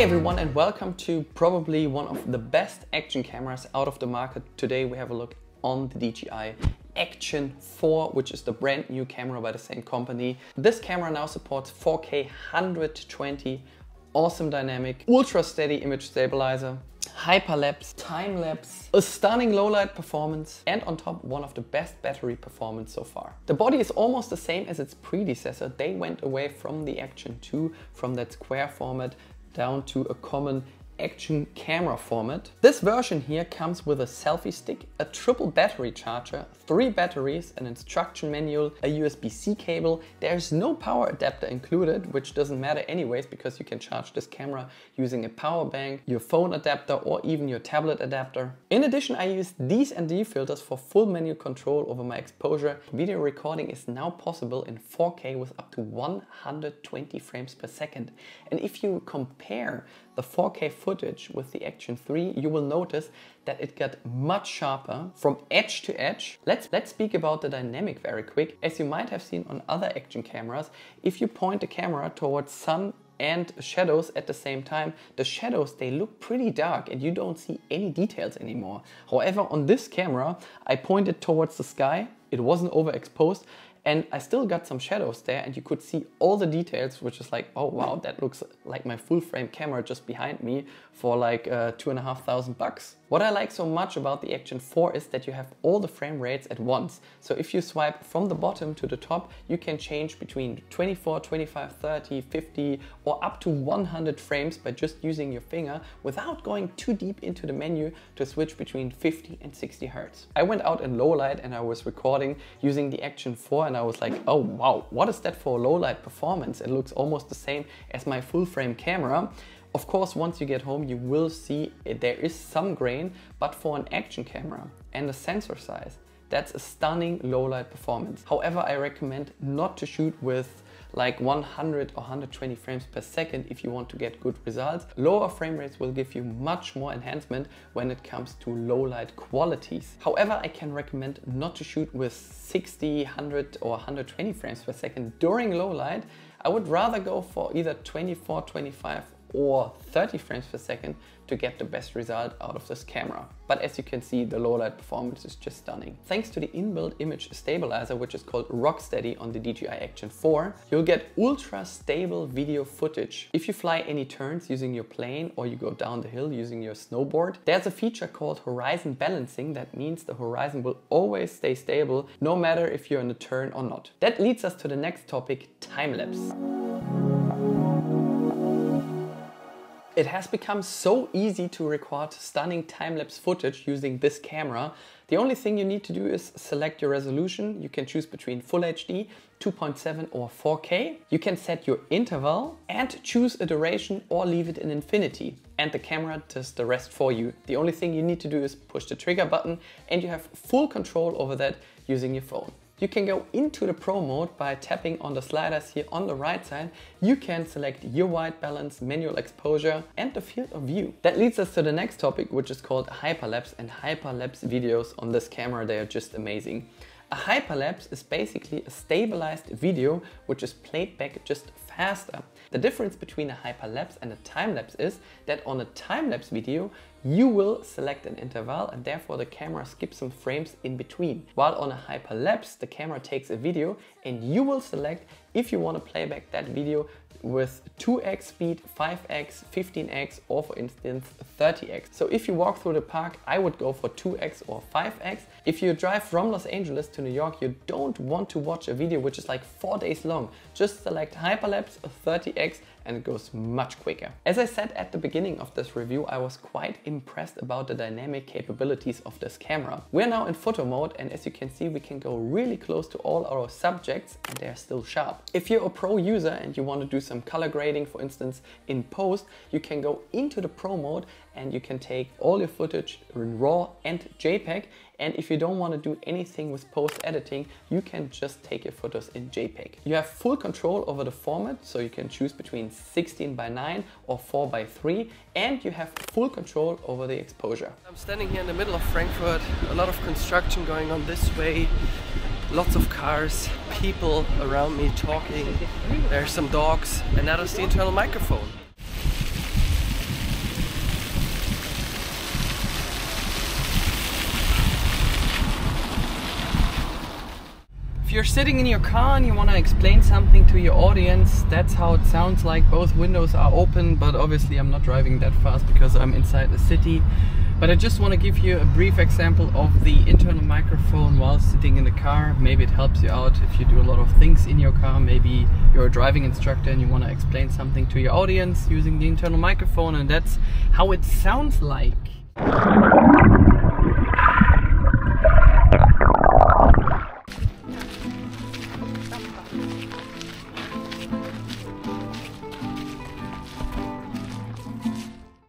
everyone and welcome to probably one of the best action cameras out of the market. Today we have a look on the DJI Action 4, which is the brand new camera by the same company. This camera now supports 4K 120, awesome dynamic, ultra steady image stabilizer, hyperlapse, time-lapse, a stunning low-light performance, and on top one of the best battery performance so far. The body is almost the same as its predecessor. They went away from the Action 2, from that square format, down to a common action camera format. This version here comes with a selfie stick, a triple battery charger, 3 batteries, an instruction manual, a USB-C cable. There's no power adapter included, which doesn't matter anyways because you can charge this camera using a power bank, your phone adapter, or even your tablet adapter. In addition, I used these ND filters for full manual control over my exposure. Video recording is now possible in 4K with up to 120 frames per second. And if you compare the 4K footage with the Action 3, you will notice that it got much sharper from edge to edge. Let's speak about the dynamic very quick. As you might have seen on other action cameras, if you point the camera towards sun and shadows at the same time, the shadows, they look pretty dark and you don't see any details anymore. However, on this camera, I pointed towards the sky, it wasn't overexposed, and I still got some shadows there and you could see all the details, which is like, oh wow, that looks like my full frame camera just behind me for like $2,500. What I like so much about the Action 4 is that you have all the frame rates at once. So if you swipe from the bottom to the top, you can change between 24, 25, 30, 50 or up to 100 frames by just using your finger without going too deep into the menu to switch between 50 and 60 Hertz. I went out in low light and I was recording using the Action 4 and I was like, oh wow, what is that for low light performance? It looks almost the same as my full frame camera. Of course, once you get home, you will see there is some grain, but for an action camera and a sensor size, that's a stunning low light performance. However, I recommend not to shoot with like 100 or 120 frames per second if you want to get good results. Lower frame rates will give you much more enhancement when it comes to low light qualities. However, I can recommend not to shoot with 60, 100 or 120 frames per second during low light. I would rather go for either 24, 25 or 30 frames per second to get the best result out of this camera. But as you can see, the low light performance is just stunning. Thanks to the inbuilt image stabilizer, which is called Rocksteady on the DJI Action 4, you'll get ultra stable video footage. If you fly any turns using your plane or you go down the hill using your snowboard, there's a feature called horizon balancing. That means the horizon will always stay stable no matter if you're in a turn or not. That leads us to the next topic, time-lapse. It has become so easy to record stunning time-lapse footage using this camera. The only thing you need to do is select your resolution. You can choose between Full HD, 2.7 or 4K. You can set your interval and choose a duration or leave it in infinity. And the camera does the rest for you. The only thing you need to do is push the trigger button and you have full control over that using your phone. You can go into the Pro mode by tapping on the sliders here on the right side. You can select your white balance, manual exposure and the field of view. That leads us to the next topic, which is called hyperlapse, and hyperlapse videos on this camera, they are just amazing. A hyperlapse is basically a stabilized video which is played back just faster. The difference between a hyperlapse and a time-lapse is that on a time-lapse video you will select an interval and therefore the camera skips some frames in between. While on a hyperlapse the camera takes a video and you will select if you want to play back that video with 2x speed, 5x, 15x or for instance 30x. So if you walk through the park, I would go for 2x or 5x. If you drive from Los Angeles to New York, you don't want to watch a video which is like 4 days long. Just select hyperlapse 30x and it goes much quicker. As I said at the beginning of this review, I was quite impressed about the dynamic capabilities of this camera. We're now in photo mode and as you can see, we can go really close to all our subjects and they're still sharp. If you're a pro user and you want to do some color grading, for instance in post, you can go into the Pro mode and you can take all your footage in RAW and JPEG. And if you don't want to do anything with post editing, you can just take your photos in JPEG. You have full control over the format, so you can choose between 16:9 or 4:3, and you have full control over the exposure. I'm standing here in the middle of Frankfurt, a lot of construction going on this way, lots of cars, people around me talking, there's some dogs, and that is the internal microphone. If you're sitting in your car and you want to explain something to your audience, that's how it sounds like. Both windows are open, but obviously I'm not driving that fast because I'm inside the city. But I just want to give you a brief example of the internal microphone while sitting in the car. Maybe it helps you out if you do a lot of things in your car. Maybe you're a driving instructor and you want to explain something to your audience using the internal microphone, and that's how it sounds like.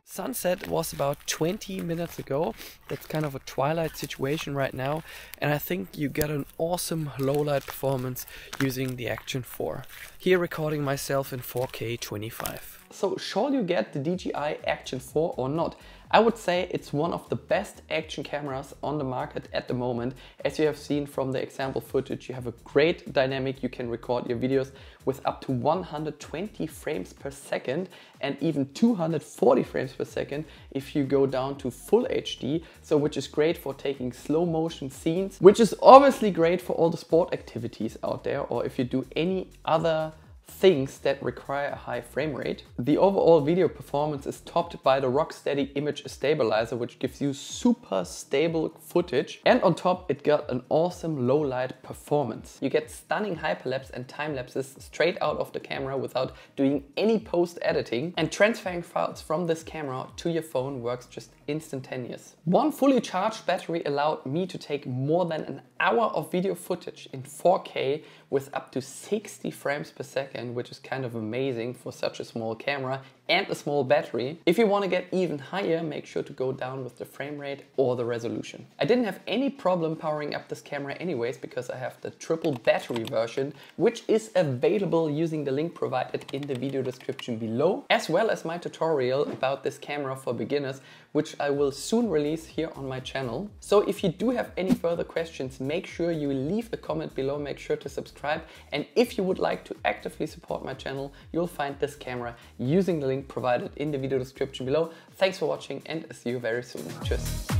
Sunset was about 20 minutes ago. That's kind of a twilight situation right now, and I think you get an awesome low light performance using the Action 4. Here recording myself in 4K 25. So shall you get the DJI Action 4 or not? I would say it's one of the best action cameras on the market at the moment. As you have seen from the example footage, you have a great dynamic. You can record your videos with up to 120 frames per second and even 240 frames per second if you go down to full HD, so which is great for taking slow motion scenes, which is obviously great for all the sport activities out there, or if you do any other things that require a high frame rate. The overall video performance is topped by the Rocksteady image stabilizer, which gives you super stable footage, and on top it got an awesome low light performance. You get stunning hyperlapse and time lapses straight out of the camera without doing any post editing, and transferring files from this camera to your phone works just instantaneous. One fully charged battery allowed me to take more than an hour of video footage in 4K with up to 60 frames per second, which is kind of amazing for such a small camera and a small battery. If you want to get even higher, make sure to go down with the frame rate or the resolution. I didn't have any problem powering up this camera anyways, because I have the triple battery version, which is available using the link provided in the video description below, as well as my tutorial about this camera for beginners, which I will soon release here on my channel. So if you do have any further questions, make sure you leave a comment below, make sure to subscribe, and if you would like to actively support my channel, you'll find this camera using the link provided in the video description below. Thanks for watching, and see you very soon. Tschüss.